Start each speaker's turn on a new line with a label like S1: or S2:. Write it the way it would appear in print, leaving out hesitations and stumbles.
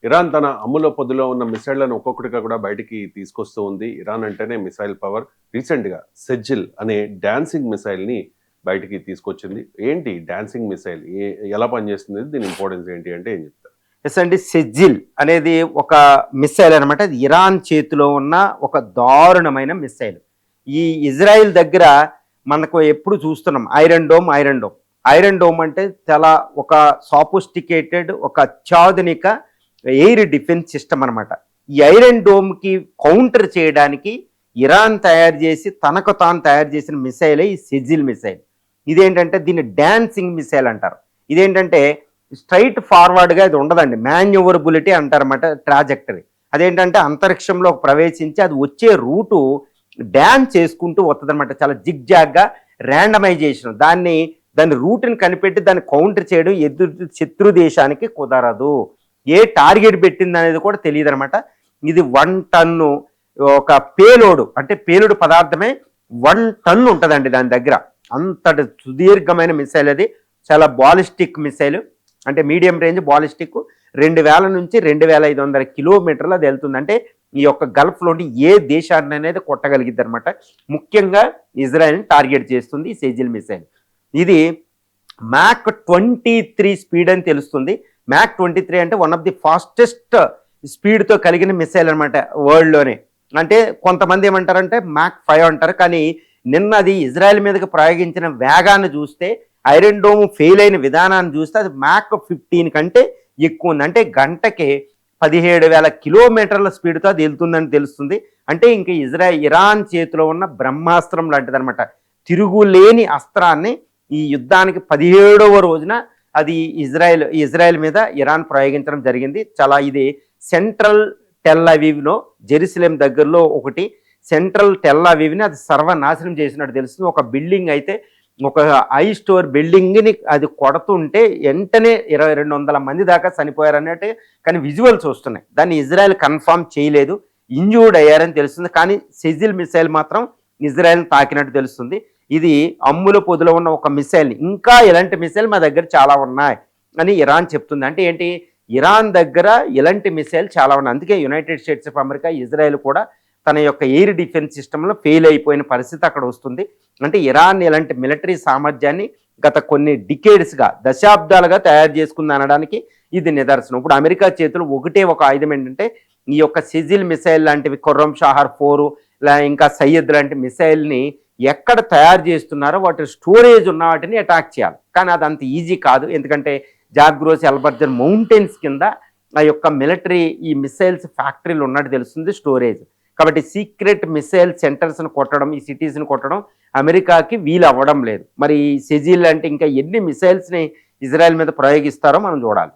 S1: Iran తన అమ్ముల పొదిలో ఉన్న మిసైళ్లను ఒక్కొక్కటిగా కూడా బయటికి తీసుకొస్తూ ఉంది. ఇరాన్ అంటేనే మిసైల్ పవర్. రీసెంట్‌గా సెజ్జిల్ అనే డాన్సింగ్ మిసైల్‌ని బయటికి తీసుకొచ్చింది. ఏంటి డాన్సింగ్ మిసైల్? ఎలా పనిచేస్తుంది? దీని ఇంపార్టెన్స్ ఏంటి అంటే ఏం చెప్తారు?
S2: ఎస్ అండి. సెజ్జిల్ అనేది ఒక మిస్సైల్ అనమాట. అది ఇరాన్ చేతిలో ఉన్న ఒక దారుణమైన మిస్సైల్. ఈ ఇజ్రాయిల్ దగ్గర మనకు ఎప్పుడు చూస్తున్నాం iron dome, iron dome. Iron dome అంటే చాలా ఒక సాఫిస్టికేటెడ్, ఒక అత్యాధునిక ఎయిర్ డిఫెన్స్ సిస్టమ్ అనమాట. ఈ ఐరన్ డోమ్కి కౌంటర్ చేయడానికి ఇరాన్ తయారు చేసి తనకు తాను తయారు చేసిన మిసైలే ఈ సెజ్జిల్ మిసైల్. ఇదేంటంటే దీన్ని డాన్సింగ్ మిసైల్ అంటారు. ఇదేంటంటే స్ట్రైట్ ఫార్వర్డ్గా ఇది ఉండదండి. మాన్యువరబిలిటీ అంటారన్నమాట, ట్రాజెక్టరీ. అదేంటంటే అంతరిక్షంలో ప్రవేశించి అది వచ్చే రూటు డ్యాన్స్ చేసుకుంటూ వస్తుందన్నమాట. చాలా జిగ్జాగ్గా ర్యాండమైజేషన్. దాని రూట్ని కనిపెట్టి దాన్ని కౌంటర్ చేయడం ఎదురు శత్రు దేశానికి కుదరదు. ఏ టార్గెట్ పెట్టింది అనేది కూడా తెలియదు అనమాట. ఇది 1 టన్ను ఒక పేలోడు, అంటే పేలుడు పదార్థమే 1 టన్ను ఉంటుందండి దాని దగ్గర. అంతటి సుదీర్ఘమైన మిసైల్ అది. చాలా బాలిస్టిక్ మిసైల్, అంటే మీడియం రేంజ్ బాలిస్టిక్. 2000 నుంచి 2500 కిలోమీటర్లు అది వెళ్తుంది. అంటే ఈ యొక్క గల్ఫ్లోని ఏ దేశాన్ని అనేది కొట్టగలిగిద్ది అనమాట. ముఖ్యంగా ఇజ్రాయెల్ని టార్గెట్ చేస్తుంది ఈ సెజిల్ మిసైల్. ఇది మ్యాక్ 23 స్పీడ్ అని తెలుస్తుంది. మ్యాక్ 23 అంటే వన్ ఆఫ్ ది ఫాస్టెస్ట్ స్పీడ్తో కలిగిన మిసైల్ అనమాట వరల్డ్లోనే. అంటే కొంతమంది ఏమంటారంటే మ్యాక్ 5 అంటారు. కానీ నిన్న అది ఇజ్రాయెల్ మీదకి ప్రయోగించిన వేగాన్ని చూస్తే, ఐరన్ డోమ్ ఫెయిల్ అయిన విధానాన్ని చూస్తే అది మ్యాక్ 15 కంటే ఎక్కువ ఉంది. అంటే గంటకి 17,000 కిలోమీటర్ల స్పీడ్తో అది వెళ్తుందని తెలుస్తుంది. అంటే ఇంకా ఇరాన్ చేతిలో ఉన్న బ్రహ్మాస్త్రం లాంటిదనమాట. తిరుగులేని అస్త్రాన్ని ఈ యుద్ధానికి 17వ రోజున అది ఇజ్రాయెల్ మీద ఇరాన్ ప్రయోగించడం జరిగింది. ఇది సెంట్రల్ టెల్ అవీవ్లో, జెరూసలేం దగ్గరలో ఒకటి సెంట్రల్ టెల్ అవీవ్ని అది సర్వనాశనం చేసినట్టు తెలుస్తుంది. ఒక బిల్డింగ్ అయితే, ఒక హై స్టోర్ బిల్డింగ్ని అది కొడుతుంటే వెంటనే 200 మంది దాకా చనిపోయారు అన్నట్టు. కానీ విజువల్స్ వస్తున్నాయి. దాన్ని ఇజ్రాయెల్ కన్ఫర్మ్ చేయలేదు. ఇంజూర్డ్ అయ్యారని తెలుస్తుంది. కానీ సెజిల్ మిసైల్ మాత్రం ఇజ్రాయెల్ని తాకినట్టు తెలుస్తుంది. ఇది అమ్ముల పొదిలో ఉన్న ఒక మిసైల్. ఇంకా ఇలాంటి మిసైల్ మా దగ్గర చాలా ఉన్నాయి అని ఇరాన్ చెప్తుంది. అంటే ఏంటి, ఇరాన్ దగ్గర ఇలాంటి మిసైల్ చాలా ఉన్నాయి. అందుకే United states of America, Israel కూడా తన యొక్క ఎయిర్ డిఫెన్స్ సిస్టంలో ఫెయిల్ అయిపోయిన పరిస్థితి అక్కడ వస్తుంది. అంటే ఇరాన్ ఇలాంటి మిలిటరీ సామర్థ్యాన్ని గత కొన్ని డికేడ్స్గా, దశాబ్దాలుగా తయారు చేసుకుంది అనడానికి ఇది నిదర్శనం. ఇప్పుడు అమెరికా చేతులు ఒకటే ఒక ఆయుధం ఏంటంటే ఈ యొక్క సెజిల్ మిసైల్ లాంటివి, ఖుర్రం షాహర్ 4 ఇంకా సయ్యద్ లాంటి మిసైల్ని ఎక్కడ తయారు చేస్తున్నారో వాటి స్టోరేజ్ ఉన్న వాటిని అటాక్ చేయాలి. కానీ అది అంత ఈజీ కాదు. ఎందుకంటే జాగ్రోస్, అల్బర్జన్ మౌంటైన్స్ కింద ఆ యొక్క మిలిటరీ ఈ మిసైల్స్ ఫ్యాక్టరీలు ఉన్నట్టు తెలుస్తుంది, స్టోరేజ్. కాబట్టి సీక్రెట్ మిసైల్ సెంటర్స్ని కొట్టడం, ఈ సిటీస్ని కొట్టడం అమెరికాకి వీలు అవ్వడం లేదు. మరి సెజిల్ అంటే ఇంకా ఎన్ని మిసైల్స్ని ఇజ్రాయెల్ మీద ప్రయోగిస్తారో మనం చూడాలి.